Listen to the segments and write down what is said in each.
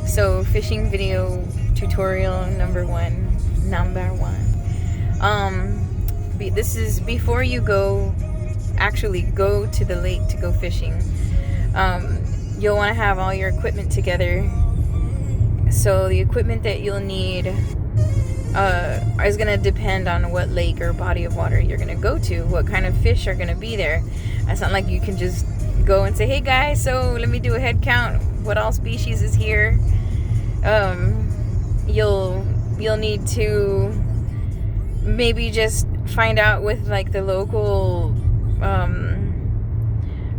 So fishing video tutorial number one. This is before you actually go to the lake to go fishing. You'll want to have all your equipment together. So the equipment that you'll need is going to depend on what lake or body of water you're going to go to, what kind of fish are going to be there. It's not like you can just go and say, hey guys, so let me do a head count, what all species is here. You'll need to maybe just find out with like the local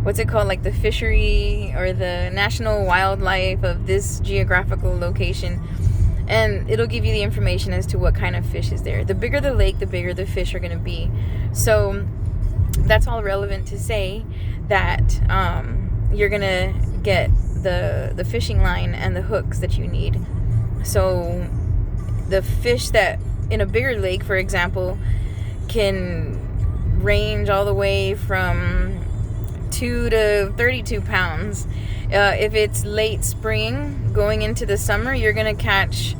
what's it called, like the fishery or the national wildlife of this geographical location, and it'll give you the information as to what kind of fish is there. The bigger the lake, the bigger the fish are going to be. So that's all relevant to say that you're going to get the fishing line and the hooks that you need. So the fish that in a bigger lake, for example, can range all the way from 2 to 32 pounds. If it's late spring going into the summer, you're gonna catch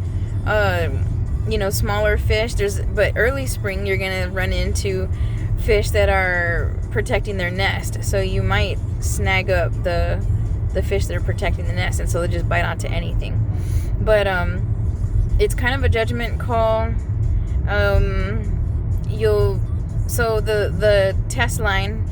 smaller fish. But early spring you're gonna run into fish that are protecting their nest, so you might snag up the fish that are protecting the nest, and so they'll just bite onto anything. But it's kind of a judgment call. The test line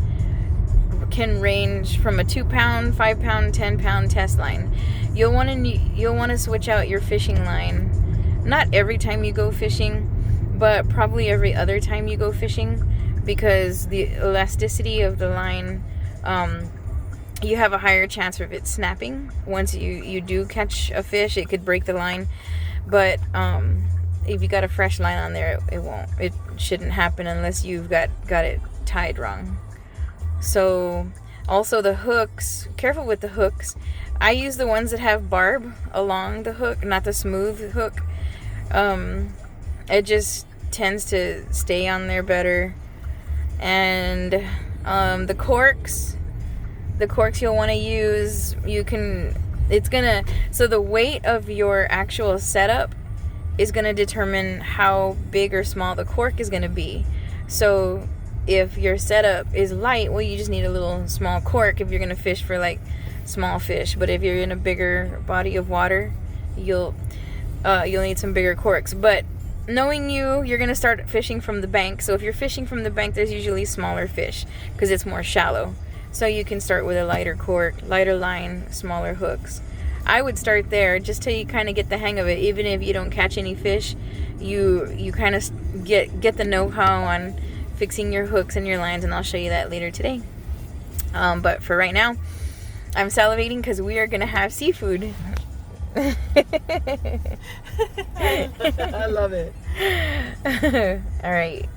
can range from a 2 pound, 5 pound, 10 pound test line. You'll want to switch out your fishing line, not every time you go fishing, but probably every other time you go fishing, because the elasticity of the line, you have a higher chance of it snapping. Once you do catch a fish, it could break the line, but if you got a fresh line on there, it shouldn't happen unless you've got it tied wrong. So also the hooks, careful with the hooks. I use the ones that have barb along the hook, not the smooth hook. It just tends to stay on there better. And the corks you'll want to use, so the weight of your actual setup is going to determine how big or small the cork is going to be. So if your setup is light, well, you just need a little small cork if you're going to fish for like small fish. But if you're in a bigger body of water, you'll need some bigger corks. But knowing you're going to start fishing from the bank. So if you're fishing from the bank, there's usually smaller fish because it's more shallow. So you can start with a lighter cork, lighter line, smaller hooks. I would start there just till you kind of get the hang of it. Even if you don't catch any fish, you kind of get the know-how on fixing your hooks and your lines, and I'll show you that later today. But for right now, I'm salivating because we are going to have seafood. I love it. All right.